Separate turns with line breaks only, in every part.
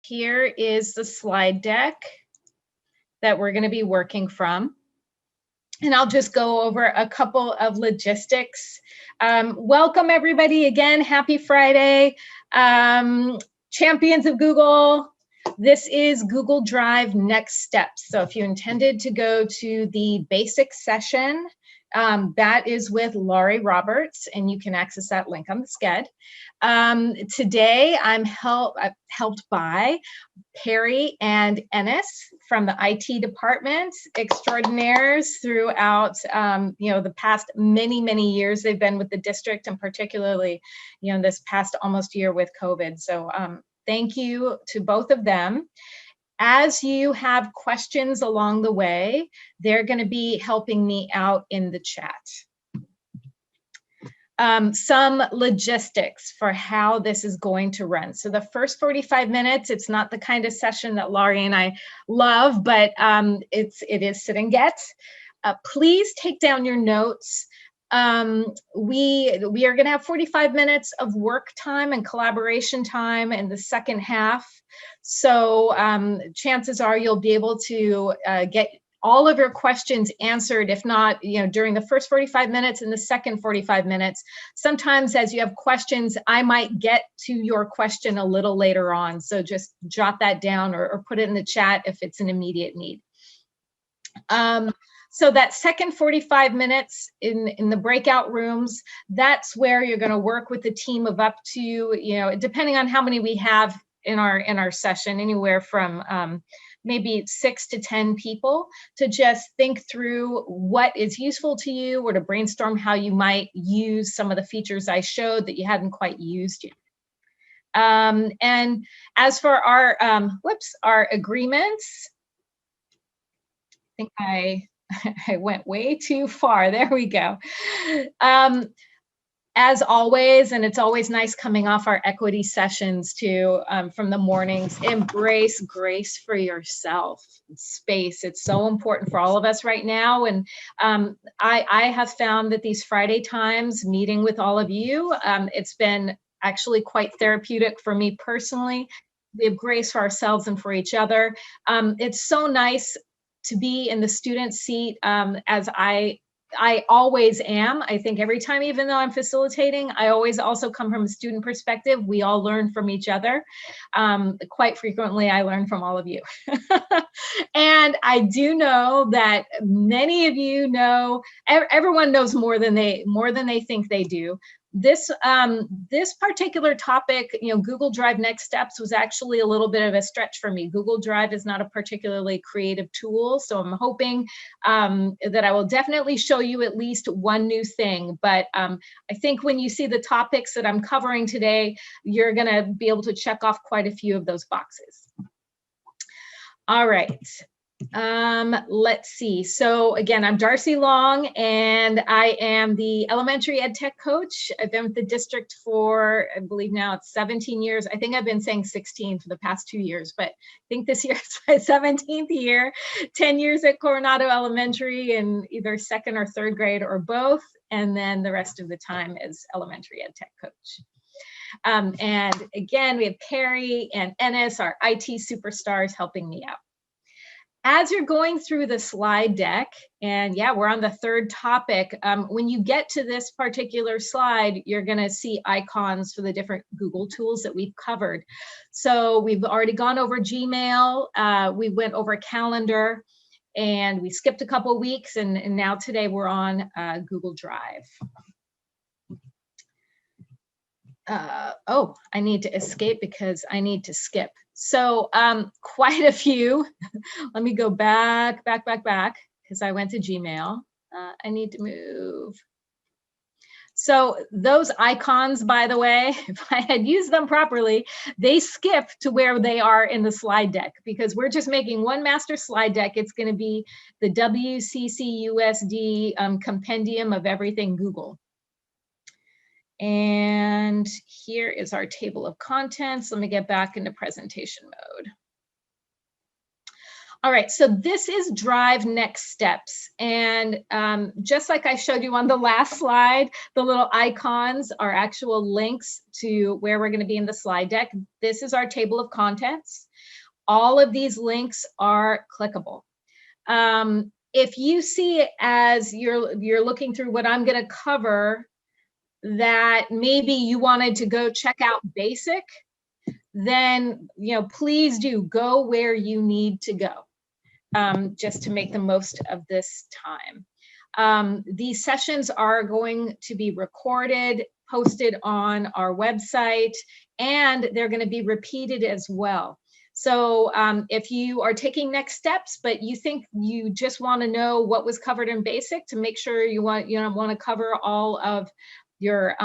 Here is the slide deck that we're going to be working from. And I'll just go over a couple of logistics. Welcome everybody again, happy Friday. Champions of Google, this is Google Drive Next Steps. So if you intended to go to the basic session, that is with Laurie Roberts, and you can access that link on the sched. Today I'm helped by Perry and Ennis from the IT department, extraordinaires throughout the past many years they've been with the district, and particularly this past almost year with COVID. So thank you to both of them. As you have questions along the way, they're going to be helping me out in the chat. Some logistics for how this is going to run. So the first 45 minutes, it's not the kind of session that Laurie and I love, but it is sit and get. Please take down your notes. We are going to have 45 minutes of work time and collaboration time in the second half. So chances are you'll be able to get all of your questions answered, if not, during the first 45 minutes and the second 45 minutes. Sometimes as you have questions, I might get to your question a little later on. So just jot that down or put it in the chat if it's an immediate need. So that second 45 minutes in the breakout rooms, that's where you're going to work with a team of up to, depending on how many we have in our session, anywhere from maybe 6 to 10 people, to just think through what is useful to you, or to brainstorm how you might use some of the features I showed that you hadn't quite used yet. And as for our our agreements, I think I went way too far. There we go. As always, and it's always nice coming off our equity sessions too, from the mornings, embrace grace for yourself. Space, it's so important for all of us right now. And I have found that these Friday times, meeting with all of you, it's been actually quite therapeutic for me personally. We have grace for ourselves and for each other. It's so nice to be in the student seat, as I always am. I think every time, even though I'm facilitating, I always also come from a student perspective. We all learn from each other. Quite frequently, I learn from all of you. And I do know that many of you know, everyone knows more than they think they do. This particular topic, Google Drive Next Steps, was actually a little bit of a stretch for me. Google Drive is not a particularly creative tool, so I'm hoping that I will definitely show you at least one new thing. But I think when you see the topics that I'm covering today, you're going to be able to check off quite a few of those boxes. All right. Let's see. So again, I'm Darcy Long, and I am the elementary ed tech coach. I've been with the district for, I believe now it's 17 years. I think I've been saying 16 for the past 2 years, but I think this year it's my 17th year, 10 years at Coronado Elementary in either second or third grade or both. And then the rest of the time as elementary ed tech coach. And again, we have Perry and Ennis, our IT superstars, helping me out. As you're going through the slide deck, and yeah, we're on the third topic, when you get to this particular slide, you're going to see icons for the different Google tools that we've covered. So we've already gone over Gmail, we went over Calendar, and we skipped a couple of weeks, and now today we're on Google Drive. Oh, I need to escape because I need to skip. So quite a few. Let me go back, because I went to Gmail. I need to move. So those icons, by the way, if I had used them properly, they skip to where they are in the slide deck, because we're just making one master slide deck. It's going to be the WCCUSD compendium of everything Google. And here is our table of contents. Let me get back into presentation mode. All right, so this is Drive Next Steps. And just like I showed you on the last slide, the little icons are actual links to where we're going to be in the slide deck. This is our table of contents. All of these links are clickable. If you see it as you're looking through what I'm going to cover, that maybe you wanted to go check out basic, then please do go where you need to go. Just to make the most of this time. These sessions are going to be recorded, posted on our website, and they're going to be repeated as well. So if you are taking next steps, but you think you just want to know what was covered in basic to make sure you want to cover all of your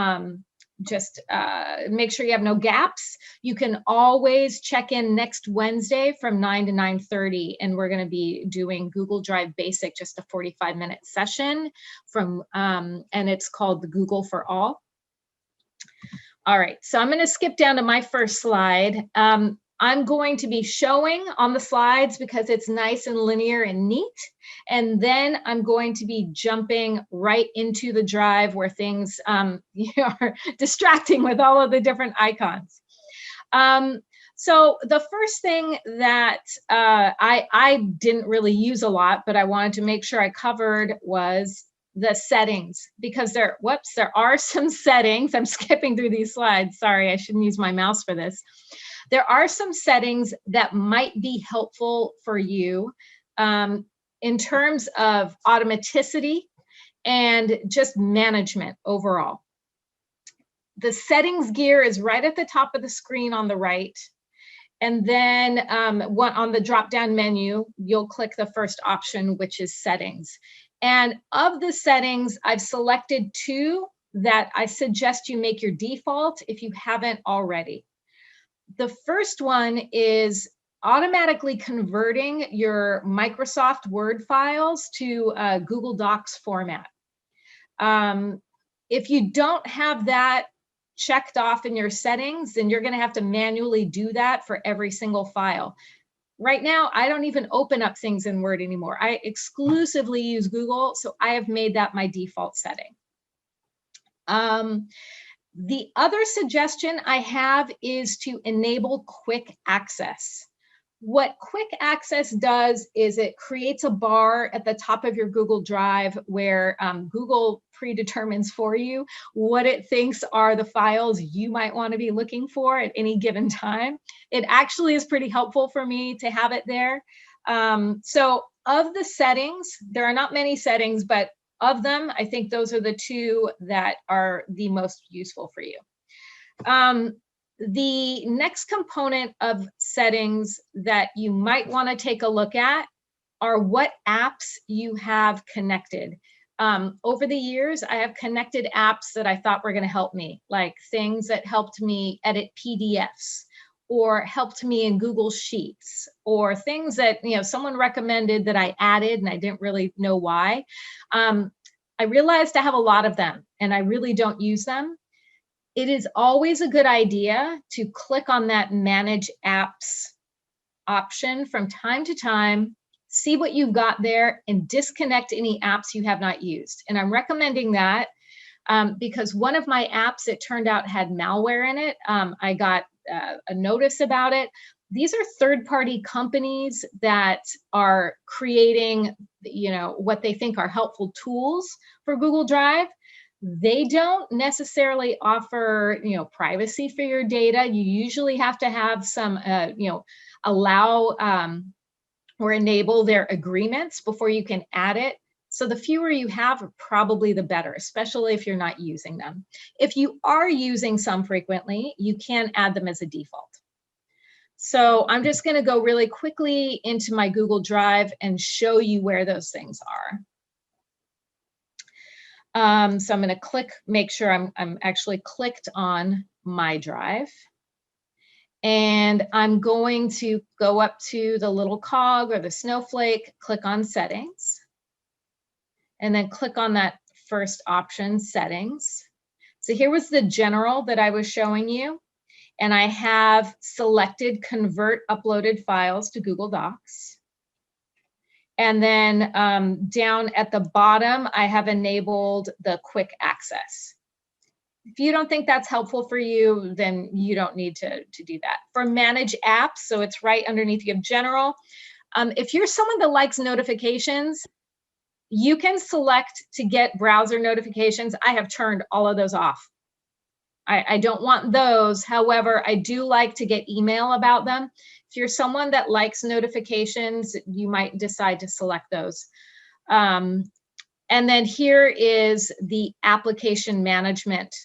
make sure you have no gaps. You can always check in next Wednesday from 9 to 9:30, and we're going to be doing Google Drive Basic, just a 45-minute session from, and it's called the Google for All. All right, so I'm going to skip down to my first slide. I'm going to be showing on the slides because it's nice and linear and neat. And then I'm going to be jumping right into the Drive where things are distracting with all of the different icons. So the first thing that I didn't really use a lot, but I wanted to make sure I covered was the settings, because there are some settings. I'm skipping through these slides. Sorry, I shouldn't use my mouse for this. There are some settings that might be helpful for you in terms of automaticity and just management overall. The settings gear is right at the top of the screen on the right. And then on the drop-down menu, you'll click the first option, which is settings. And of the settings, I've selected 2 that I suggest you make your default if you haven't already. The first one is automatically converting your Microsoft Word files to Google Docs format. If you don't have that checked off in your settings, then you're going to have to manually do that for every single file. Right now, I don't even open up things in Word anymore. I exclusively use Google, so I have made that my default setting. The other suggestion I have is to enable quick access. What quick access does is it creates a bar at the top of your Google Drive where Google predetermines for you what it thinks are the files you might want to be looking for at any given time. It actually is pretty helpful for me to have it there. So of the settings, there are not many settings, but of them, I think those are the 2 that are the most useful for you. The next component of settings that you might want to take a look at are what apps you have connected. Over the years, I have connected apps that I thought were going to help me, like things that helped me edit PDFs or helped me in Google Sheets, or things that someone recommended that I added and I didn't really know why. I realized I have a lot of them and I really don't use them. It is always a good idea to click on that Manage Apps option from time to time, see what you've got there, and disconnect any apps you have not used. And I'm recommending that because one of my apps, it turned out, had malware in it. I got a notice about it. These are third-party companies that are creating, what they think are helpful tools for Google Drive. They don't necessarily offer, privacy for your data. You usually have to have some, allow or enable their agreements before you can add it. So the fewer you have, probably the better, especially if you're not using them. If you are using some frequently, you can add them as a default. So I'm just going to go really quickly into my Google Drive and show you where those things are. So I'm going to make sure I'm actually clicked on my drive. And I'm going to go up to the little cog or the snowflake, click on settings, and then click on that first option, settings. So here was the general that I was showing you. And I have selected convert uploaded files to Google Docs. And then down at the bottom, I have enabled the quick access. If you don't think that's helpful for you, then you don't need to do that. For manage apps, so it's right underneath, you have general. If you're someone that likes notifications, you can select to get browser notifications. I have turned all of those off. I don't want those. However, I do like to get email about them. If you're someone that likes notifications, you might decide to select those. And then here is the application management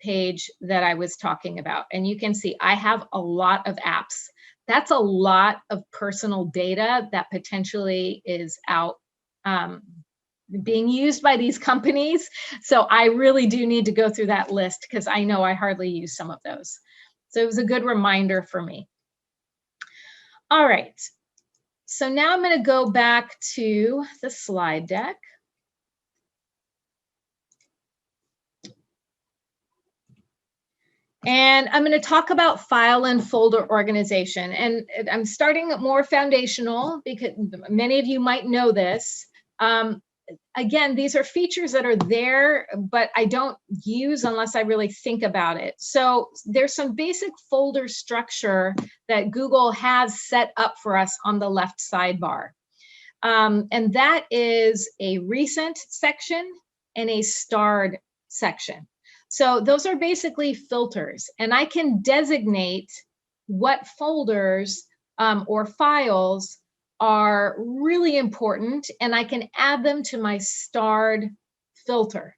page that I was talking about. And you can see I have a lot of apps. That's a lot of personal data that potentially is out being used by these companies. So I really do need to go through that list because I know I hardly use some of those. So it was a good reminder for me. All right. So now I'm going to go back to the slide deck. And I'm going to talk about file and folder organization. And I'm starting more foundational because many of you might know this. Again, these are features that are there, but I don't use unless I really think about it. So there's some basic folder structure that Google has set up for us on the left sidebar. And that is a recent section and a starred section. So those are basically filters, and I can designate what folders or files are really important, and I can add them to my starred filter.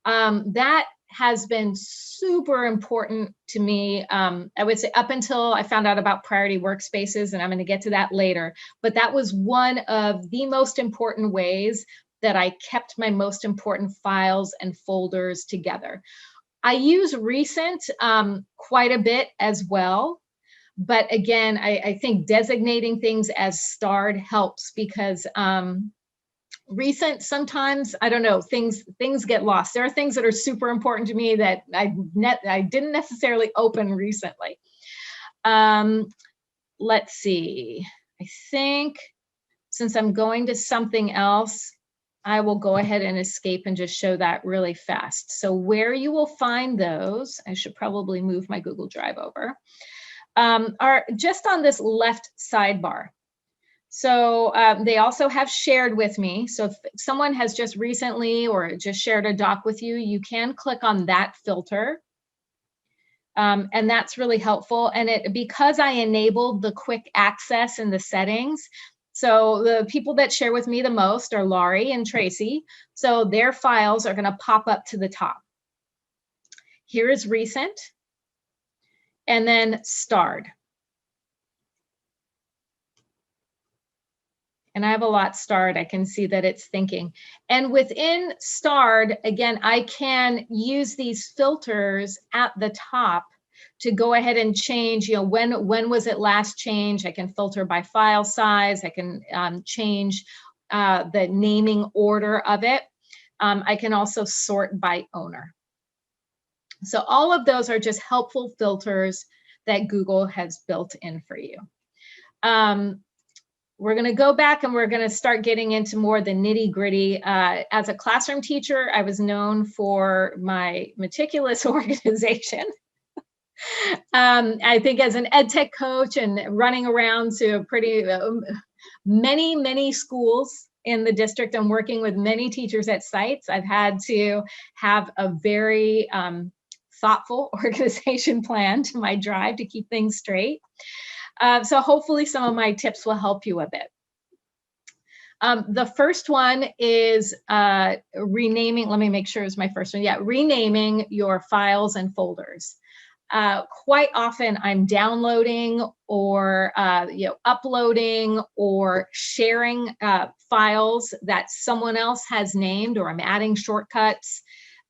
That has been super important to me. I would say up until I found out about priority workspaces, and I'm going to get to that later, but that was one of the most important ways that I kept my most important files and folders together. I use recent quite a bit as well. But again, I think designating things as starred helps because recent, sometimes, I don't know, things get lost. There are things that are super important to me that I didn't necessarily open recently. Let's see. I think since I'm going to something else, I will go ahead and escape and just show that really fast. So where you will find those, I should probably move my Google Drive over. Are just on this left sidebar. So they also have shared with me. So if someone has just recently or just shared a doc with you, you can click on that filter. And that's really helpful. And because I enabled the quick access in the settings, so the people that share with me the most are Laurie and Tracy. So their files are going to pop up to the top. Here is recent. And then starred. And I have a lot starred. I can see that it's thinking. And within starred, again, I can use these filters at the top to go ahead and change, you know, when was it last changed? I can filter by file size. I can change the naming order of it. I can also sort by owner. So all of those are just helpful filters that Google has built in for you. We're going to go back and we're going to start getting into more the nitty gritty. As a classroom teacher, I was known for my meticulous organization. I think as an ed tech coach and running around to pretty many schools in the district and working with many teachers at sites, I've had to have a very thoughtful organization plan to my drive to keep things straight. So hopefully some of my tips will help you a bit. The first one is renaming. Let me make sure it's my first one. Yeah, renaming your files and folders. Quite often I'm downloading or uploading or sharing files that someone else has named, or I'm adding shortcuts.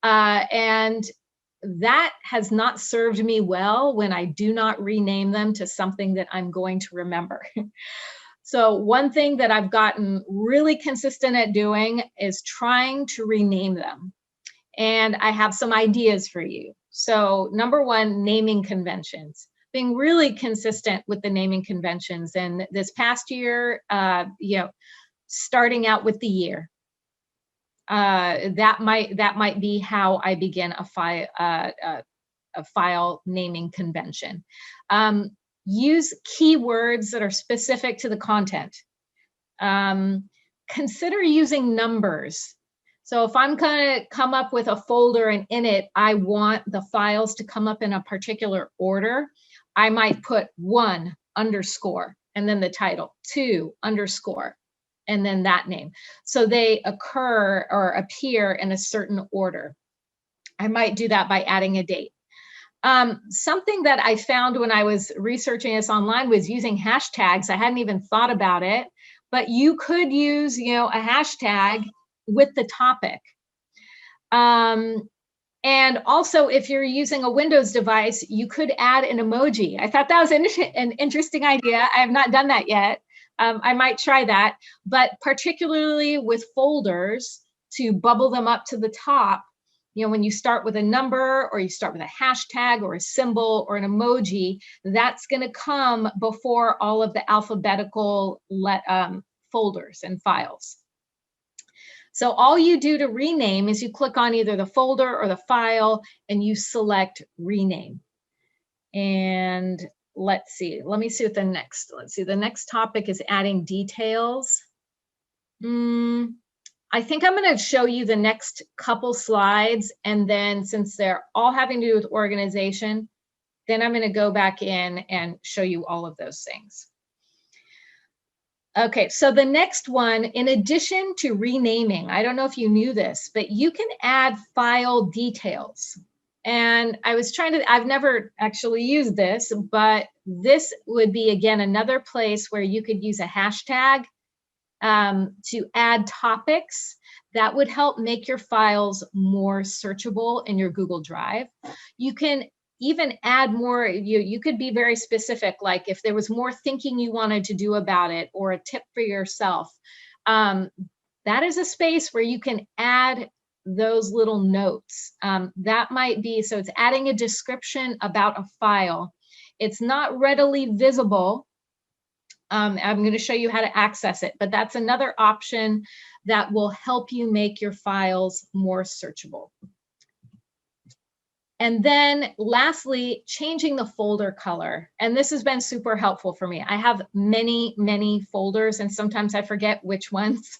And that has not served me well when I do not rename them to something that I'm going to remember. So one thing that I've gotten really consistent at doing is trying to rename them. And I have some ideas for you. So number one, naming conventions. Being really consistent with the naming conventions. And this past year, starting out with the year. That might be how I begin a file naming convention. Use keywords that are specific to the content. Consider using numbers. So if I'm going to come up with a folder and in it, I want the files to come up in a particular order, I might put 1 underscore and then the title, 2 underscore, and then that name. So they occur or appear in a certain order. I might do that by adding a date. Something that I found when I was researching this online was using hashtags. I hadn't even thought about it, but you could use, a hashtag with the topic. And also, if you're using a Windows device, you could add an emoji. I thought that was an interesting idea. I have not done that yet. I might try that, but particularly with folders, to bubble them up to the top, when you start with a number or you start with a hashtag or a symbol or an emoji, that's going to come before all of the alphabetical folders and files. So all you do to rename is you click on either the folder or the file and you select rename. And let's see, let me see what the next topic is adding details. I think I'm going to show you the next couple slides, and then since they're all having to do with organization, then I'm going to go back in and show you all of those things. Okay, so the next one, in addition to renaming, I don't know if you knew this, but you can add file details. And I've never actually used this, but this would be, again, another place where you could use a hashtag to add topics that would help make your files more searchable in your Google Drive. You can even add more, you could be very specific, like if there was more thinking you wanted to do about it or a tip for yourself. That is a space where you can add those little notes. That might be, so it's adding a description about a file. It's not readily visible. I'm going to show you how to access it, but that's another option that will help you make your files more searchable. And then lastly, changing the folder color. And this has been super helpful for me. I have many, many folders, and sometimes I forget which ones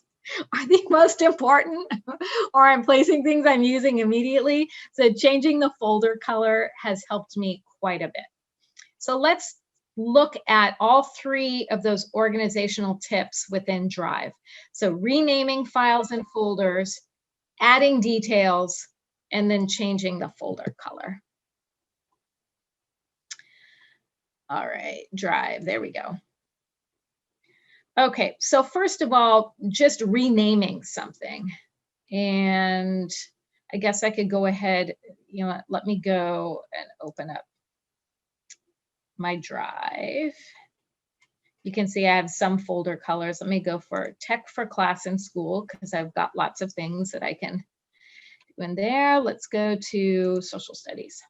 are the most important, or I'm placing things I'm using immediately. So changing the folder color has helped me quite a bit. So let's look at all 3 of those organizational tips within Drive. So renaming files and folders, adding details, and then changing the folder color. All right, Drive, there we go. Okay, so first of all, just renaming something. And I guess I could go ahead, let me go and open up my Drive. You can see I have some folder colors. Let me go for Tech for Class and School, because I've got lots of things that I can do in there. Let's go to Social Studies.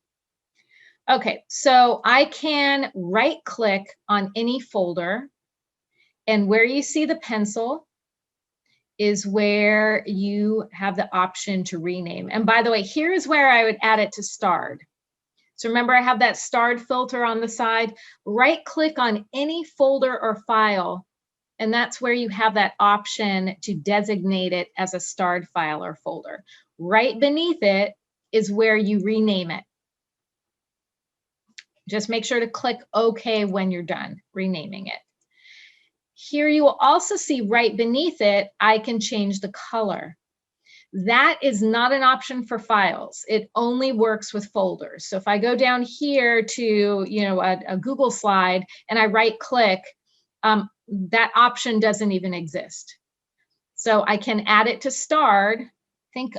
Okay, so I can right-click on any folder, and where you see the pencil is where you have the option to rename. And by the way, here's where I would add it to starred. So remember, I have that starred filter on the side. Right-click on any folder or file, and that's where you have that option to designate it as a starred file or folder. Right beneath it is where you rename it. Just make sure to click OK when you're done renaming it. Here you will also see right beneath it, I can change the color. That is not an option for files. It only works with folders. So if I go down here to a Google slide and I right click, that option doesn't even exist. So I can add it to starred. I think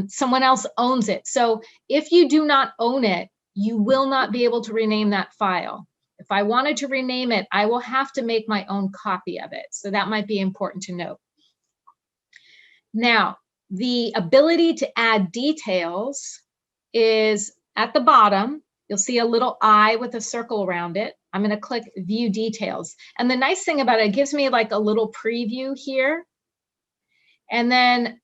someone else owns it. So if you do not own it, you will not be able to rename that file. If I wanted to rename it, I will have to make my own copy of it. So that might be important to note. Now, the ability to add details is at the bottom. You'll see a little eye with a circle around it. I'm going to click View Details. And the nice thing about it gives me like a little preview here And then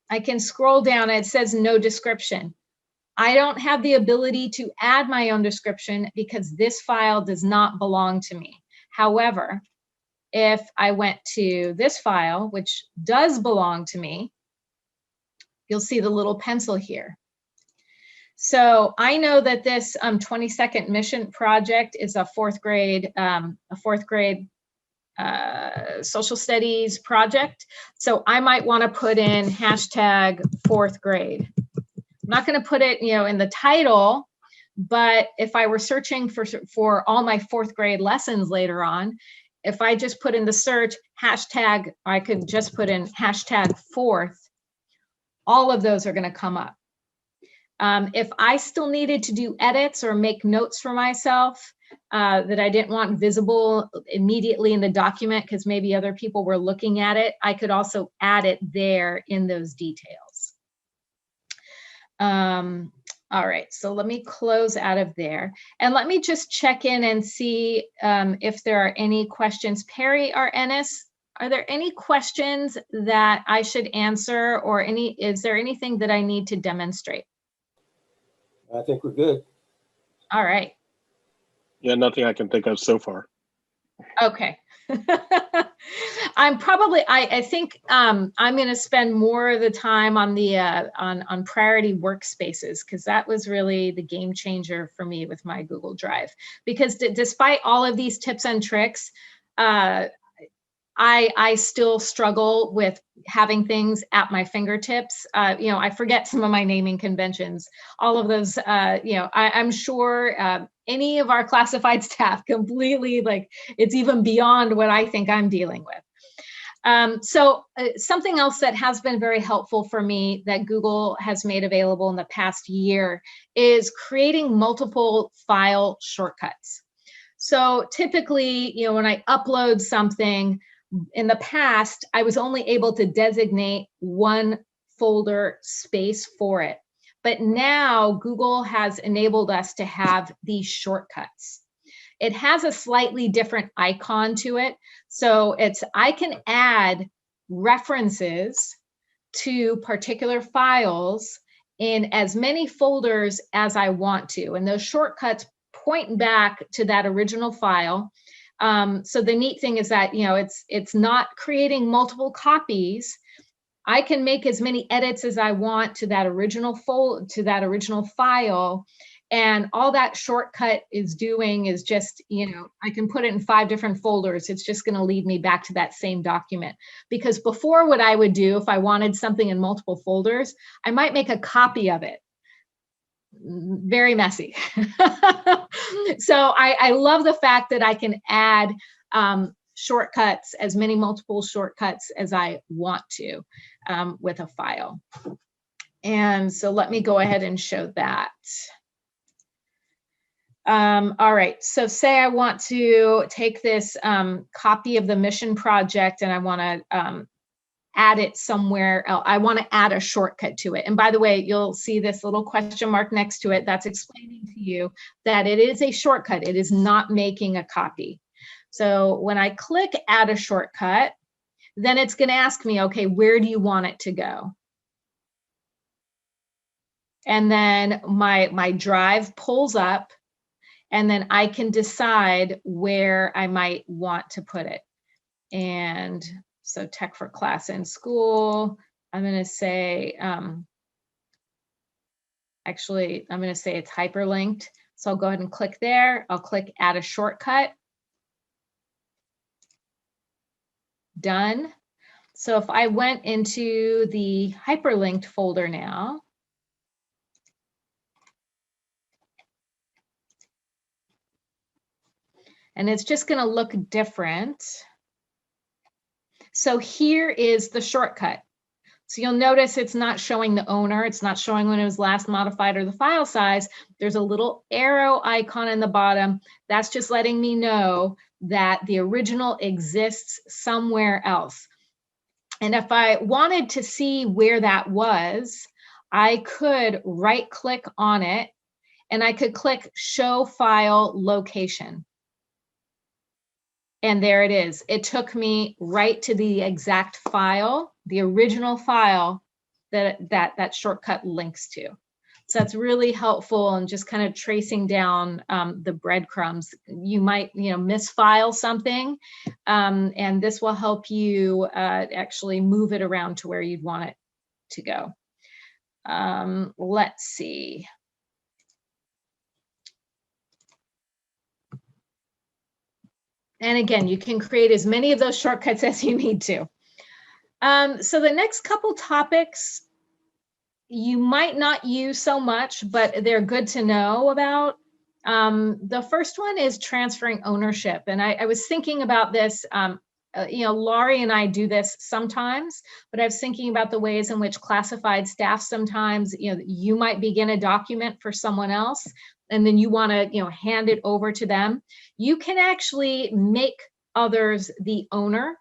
I can scroll down and it says no description. I don't have the ability to add my own description because this file does not belong to me. However, if I went to this file, which does belong to me, you'll see the little pencil here. So I know that this 20-second mission project is a fourth grade social studies project. So I might want to put in hashtag fourth grade. I'm not going to put it, in the title, but if I were searching for all my fourth grade lessons later on, if I just put in the search hashtag, I could just put in hashtag fourth, all of those are going to come up. If I still needed to do edits or make notes for myself that I didn't want visible immediately in the document because maybe other people were looking at it, I could also add it there in those details. All right, so let me close out of there. And let me just check in and see if there are any questions. Perry or Ennis, are there any questions that I should answer, or is there anything that I need to demonstrate?
I think we're good.
All right.
Yeah, nothing I can think of so far.
Okay. I think I'm going to spend more of the time on the on priority workspaces, because that was really the game changer for me with my Google Drive. Because despite all of these tips and tricks, I still struggle with having things at my fingertips. I forget some of my naming conventions, all of those, I'm sure any of our classified staff completely, it's even beyond what I think I'm dealing with. So something else that has been very helpful for me that Google has made available in the past year is creating multiple file shortcuts. So typically, when I upload something, in the past, I was only able to designate one folder space for it. But now Google has enabled us to have these shortcuts. It has a slightly different icon to it. So I can add references to particular files in as many folders as I want to. And those shortcuts point back to that original file. So the neat thing is that, it's not creating multiple copies. I can make as many edits as I want to that original file. And all that shortcut is doing is just, I can put it in 5 different folders. It's just going to lead me back to that same document. Because before, what I would do if I wanted something in multiple folders, I might make a copy of it. Very messy. So I love the fact that I can add shortcuts, as many multiple shortcuts as I want to with a file. And so let me go ahead and show that. All right, so say I want to take this copy of the mission project and I want to add it somewhere else. I want to add a shortcut to it. And by the way, you'll see this little question mark next to it that's explaining to you that it is a shortcut. It is not making a copy. So when I click add a shortcut, then it's going to ask me, okay, where do you want it to go? And then my drive pulls up, and then I can decide where I might want to put it. And so tech for class and school, I'm going to say, actually, I'm going to say it's hyperlinked. So I'll go ahead and click there. I'll click add a shortcut. Done. So if I went into the hyperlinked folder now, and it's just going to look different. So here is the shortcut. So you'll notice it's not showing the owner. It's not showing when it was last modified or the file size. There's a little arrow icon in the bottom. That's just letting me know that the original exists somewhere else. And if I wanted to see where that was, I could right click on it and I could click show file location. And there it is. It took me right to the exact file the original file that shortcut links to. So that's really helpful in just kind of tracing down the breadcrumbs. You might, misfile something, and this will help you actually move it around to where you'd want it to go. Let's see. And again, you can create as many of those shortcuts as you need to. So the next couple topics you might not use so much, but they're good to know about. The first one is transferring ownership. And I was thinking about this, Laurie and I do this sometimes, but I was thinking about the ways in which classified staff sometimes, you might begin a document for someone else, and then you want to, hand it over to them. You can actually make others the owner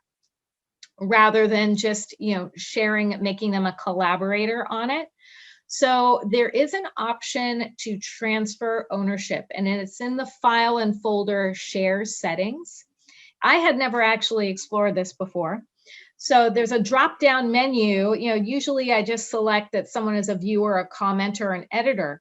rather than just, making them a collaborator on it. So there is an option to transfer ownership, and it's in the file and folder share settings. I had never actually explored this before. So there's a drop-down menu. Usually I just select that someone is a viewer, a commenter, an editor.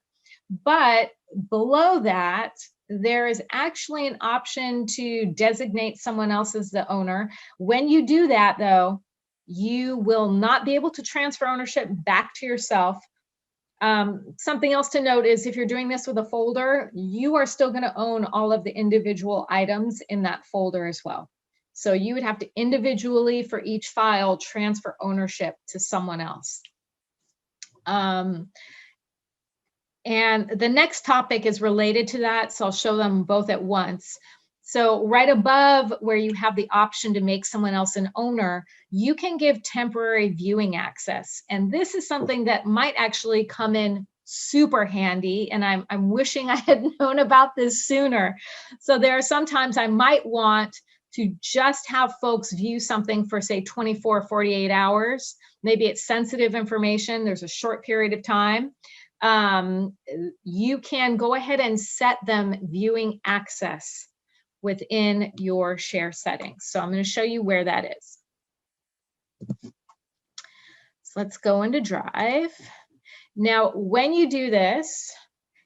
But below that, there is actually an option to designate someone else as the owner. When you do that, though, you will not be able to transfer ownership back to yourself. Something else to note is if you're doing this with a folder, you are still going to own all of the individual items in that folder as well. So you would have to individually for each file transfer ownership to someone else. And the next topic is related to that, so I'll show them both at once. So right above where you have the option to make someone else an owner, you can give temporary viewing access. And this is something that might actually come in super handy, and I'm wishing I had known about this sooner. So there are sometimes I might want to just have folks view something for, say, 24, 48 hours. Maybe it's sensitive information, there's a short period of time. You can go ahead and set them viewing access within your share settings. So I'm going to show you where that is. So let's go into Drive. Now, when you do this,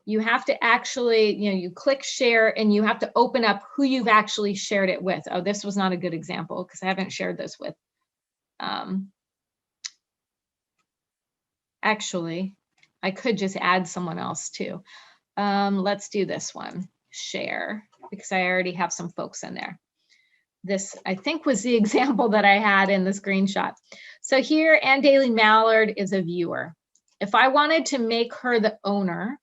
you have to actually, you click share and you have to open up who you've actually shared it with. Oh, this was not a good example because I haven't shared this with. Actually, I could just add someone else too. Let's do this one, share, because I already have some folks in there. This, I think, was the example that I had in the screenshot. So here, Ann Daly Mallard is a viewer. If I wanted to make her the owner,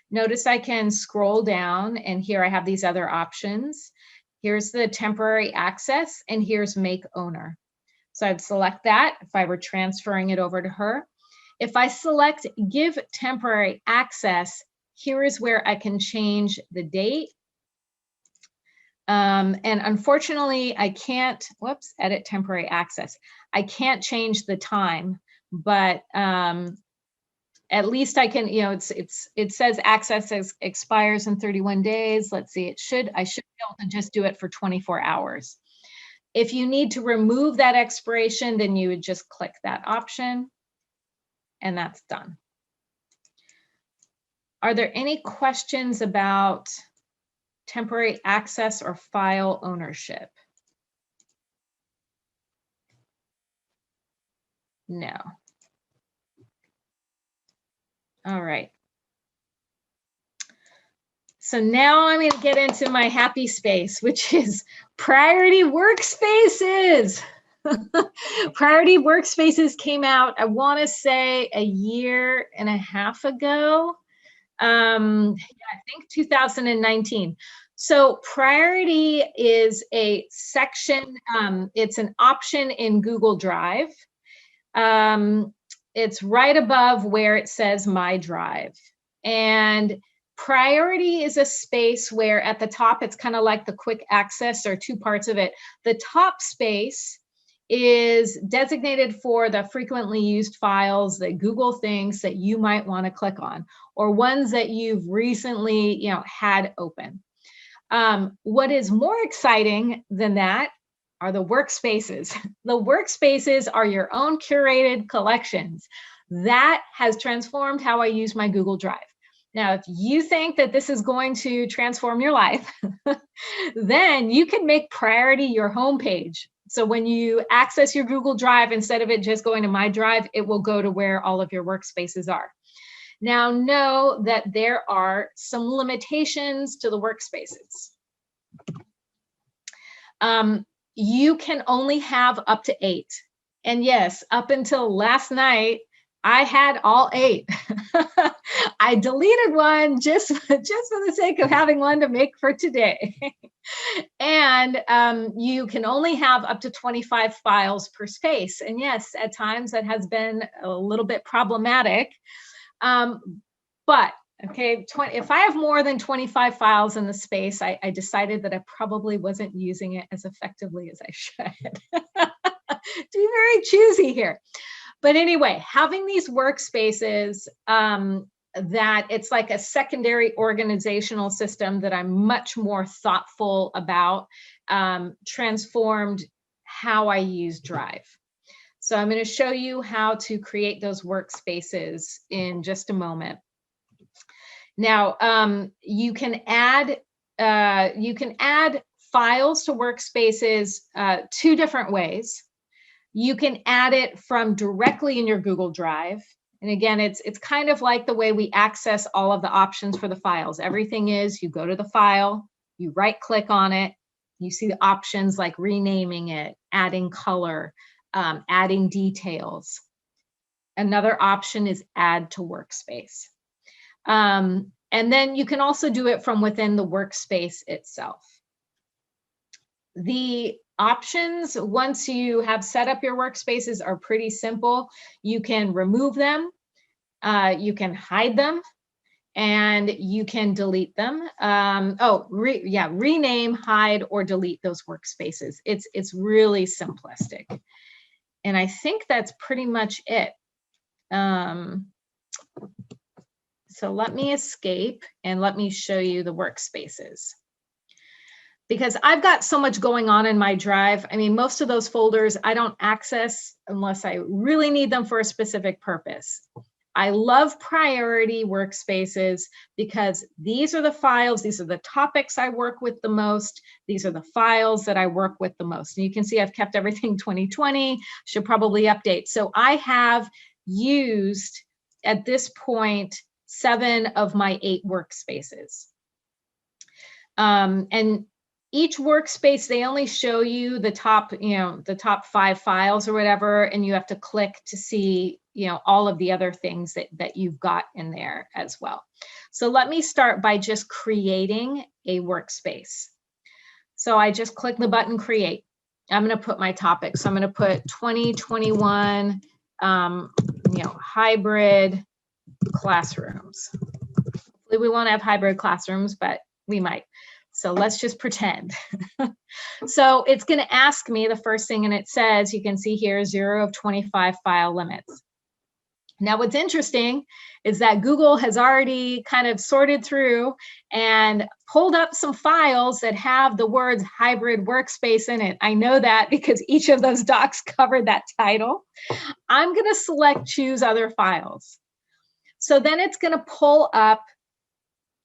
notice I can scroll down, and here I have these other options. Here's the temporary access, and here's make owner. So I'd select that if I were transferring it over to her. If I select give temporary access, here is where I can change the date. And unfortunately, I can't, whoops, edit temporary access. I can't change the time, but at least I can, it says access expires in 31 days. Let's see, I should be able to just do it for 24 hours. If you need to remove that expiration, then you would just click that option, and that's done. Are there any questions about temporary access or file ownership? No. All right. So now I'm going to get into my happy space, which is Priority Workspaces. Priority Workspaces came out, I want to say, 1.5 years ago. Yeah, I think 2019. So Priority is a section, it's an option in Google Drive. It's right above where it says My Drive. And Priority is a space where at the top, it's kind of like the quick access, or two parts of it. The top space is designated for the frequently used files that Google thinks that you might want to click on, or ones that you've recently, had open. What is more exciting than that are the workspaces. The workspaces are your own curated collections. That has transformed how I use my Google Drive. Now, if you think that this is going to transform your life, then you can make priority your homepage. So when you access your Google Drive, instead of it just going to My Drive, it will go to where all of your workspaces are. Now, know that there are some limitations to the workspaces. You can only have up to 8. And yes, up until last night, I had all 8. I deleted one just for the sake of having one to make for today. And you can only have up to 25 files per space. And yes, at times that has been a little bit problematic. But okay, if I have more than 25 files in the space, I decided that I probably wasn't using it as effectively as I should. To be very choosy here. But anyway, having these workspaces, that it's like a secondary organizational system that I'm much more thoughtful about, transformed how I use Drive. So I'm going to show you how to create those workspaces in just a moment. Now, you can add files to workspaces 2 different ways. You can add it from directly in your Google Drive. And again, it's kind of like the way we access all of the options for the files. Everything is, you go to the file, you right click on it, you see the options like renaming it, adding color, adding details. Another option is add to workspace. And then you can also do it from within the workspace itself. The options, once you have set up your workspaces, are pretty simple. You can remove them, you can hide them, and you can delete them. Rename, hide, or delete those workspaces. It's really simplistic. And I think that's pretty much it. So let me escape and let me show you the workspaces. Because I've got so much going on in my Drive. I mean, most of those folders I don't access unless I really need them for a specific purpose. I love priority workspaces because these are the files, these are the topics I work with the most, these are the files that I work with the most. And you can see I've kept everything 2020, should probably update. So I have used, at this point, 7 of my 8 workspaces. And each workspace, they only show you the top, the top 5 files or whatever, and you have to click to see, all of the other things that you've got in there as well. So let me start by just creating a workspace. So I just click the button create. I'm going to put my topic. So I'm going to put 2021, hybrid classrooms. Hopefully we won't have hybrid classrooms, but we might. So let's just pretend. So it's going to ask me the first thing, and it says, you can see here, 0 of 25 file limits. Now, what's interesting is that Google has already kind of sorted through and pulled up some files that have the words hybrid workspace in it. I know that because each of those docs covered that title. I'm going to select choose other files. So then it's going to pull up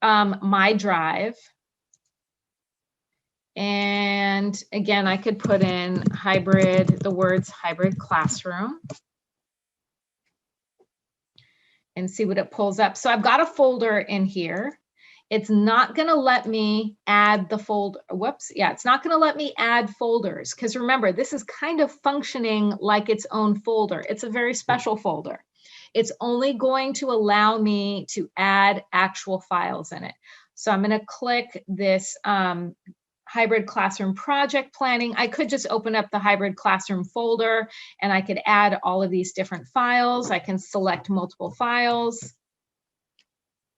my Drive. And again, I could put in the words hybrid classroom, and see what it pulls up. So I've got a folder in here. It's not going to let me add the folder. Whoops. Yeah, it's not going to let me add folders because remember, this is kind of functioning like its own folder. It's a very special folder. It's only going to allow me to add actual files in it. So I'm going to click this hybrid classroom project planning. I could just open up the hybrid classroom folder and I could add all of these different files. I can select multiple files.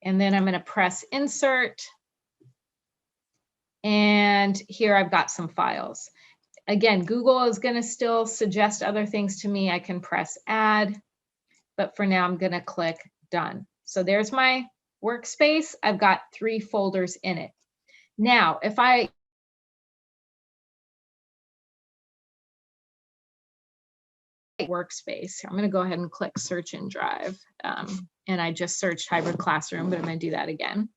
And then I'm going to press insert. And here I've got some files. Again, Google is going to still suggest other things to me. I can press add, but for now I'm going to click done. So there's my workspace. I've got 3 folders in it. Now, if I Workspace. I'm going to go ahead and click search in Drive. And I just searched hybrid classroom, but I'm going to do that again.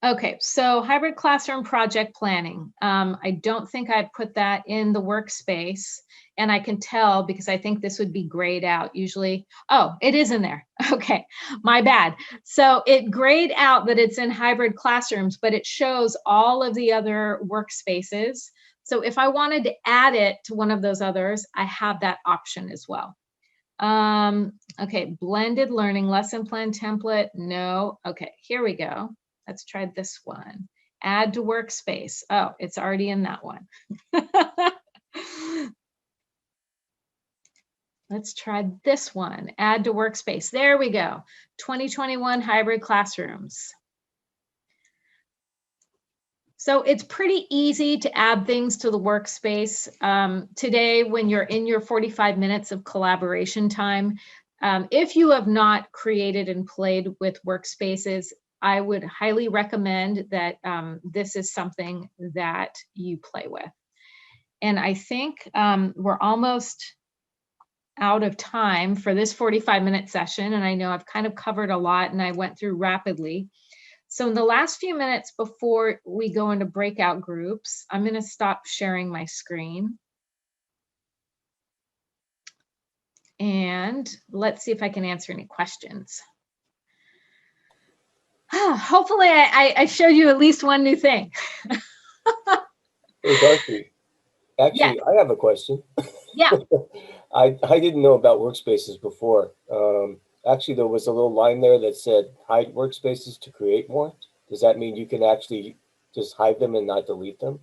Okay, so hybrid classroom project planning. I don't think I put that in the workspace, and I can tell because I think this would be grayed out usually. Oh, it is in there. Okay, my bad. So it grayed out that it's in hybrid classrooms, but it shows all of the other workspaces. So if I wanted to add it to one of those others, I have that option as well. Okay, blended learning lesson plan template. No. Okay, here we go. Let's try this one. Add to workspace. Oh, it's already in that one. Let's try this one. Add to workspace. There we go. 2021 hybrid classrooms. So it's pretty easy to add things to the workspace. Today, when you're in your 45 minutes of collaboration time, if you have not created and played with Workspaces, I would highly recommend that this is something that you play with. And I think we're almost out of time for this 45-minute session. And I know I've kind of covered a lot and I went through rapidly. So in the last few minutes before we go into breakout groups, I'm going to stop sharing my screen. And let's see if I can answer any questions. Hopefully I showed you at least one new thing.
Hey, Darcy. Actually,
Yeah.
I have a question.
Yeah.
I didn't know about Workspaces before. Actually, there was a little line there that said hide Workspaces to create more. Does that mean you can actually just hide them and not delete them?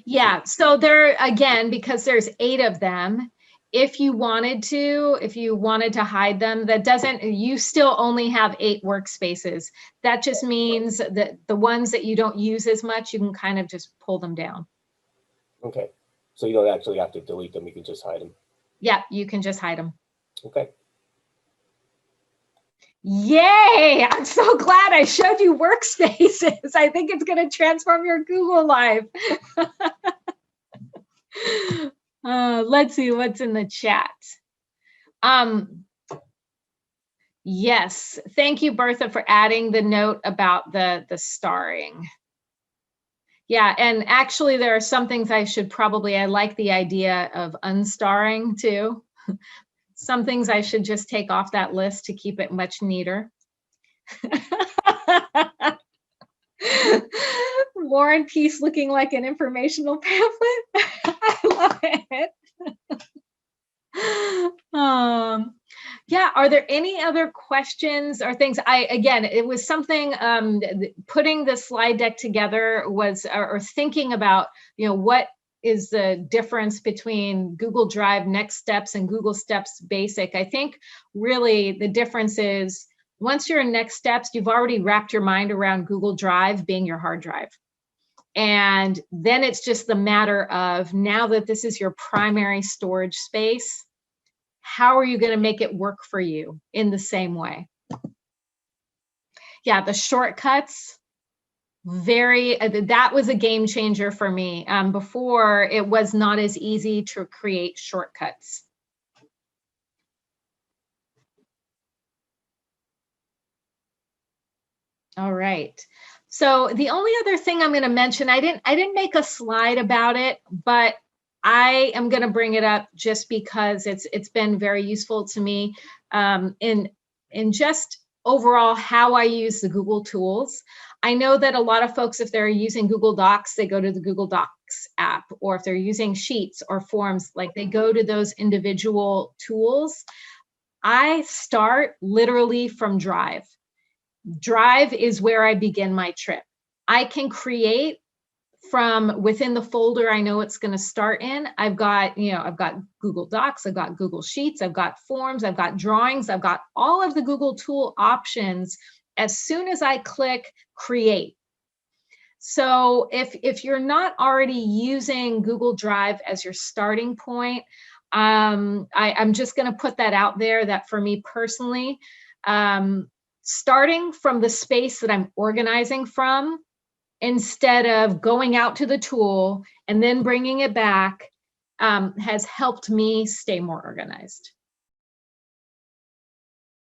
Yeah. So there, again, because there's 8 of them, if you wanted to hide them, that doesn't, you still only have 8 workspaces. That just means that the ones that you don't use as much, you can kind of just pull them down.
Okay. So you don't actually have to delete them. You can just hide them.
Yeah, you can just hide them.
Okay.
Yay! I'm so glad I showed you Workspaces. I think it's going to transform your Google Live. Let's see what's in the chat. Yes, thank you, Bertha, for adding the note about the starring. Yeah, and actually there are some things I like the idea of unstarring too. Some things I should just take off that list to keep it much neater. War and Peace looking like an informational pamphlet. I love it. Yeah, are there any other questions or things? Again, it was something, putting the slide deck together was, or thinking about, what is the difference between Google Drive Next Steps and Google Steps Basic. I think really the difference is once you're in Next Steps, you've already wrapped your mind around Google Drive being your hard drive. And then it's just the matter of, now that this is your primary storage space, how are you going to make it work for you in the same way? Yeah, the shortcuts, that was a game changer for me. Before, it was not as easy to create shortcuts. All right. So the only other thing I'm going to mention, I didn't make a slide about it, but I am going to bring it up just because it's been very useful to me in just overall how I use the Google tools. I know that a lot of folks, if they're using Google Docs, they go to the Google Docs app, or if they're using Sheets or Forms, like they go to those individual tools. I start literally from Drive. Drive is where I begin my trip. I can create from within the folder I know it's going to start in. I've got Google Docs, I've got Google Sheets, I've got Forms, I've got Drawings, I've got all of the Google tool options as soon as I click Create. So if you're not already using Google Drive as your starting point, I'm just going to put that out there that for me personally, starting from the space that I'm organizing from, instead of going out to the tool and then bringing it back, has helped me stay more organized.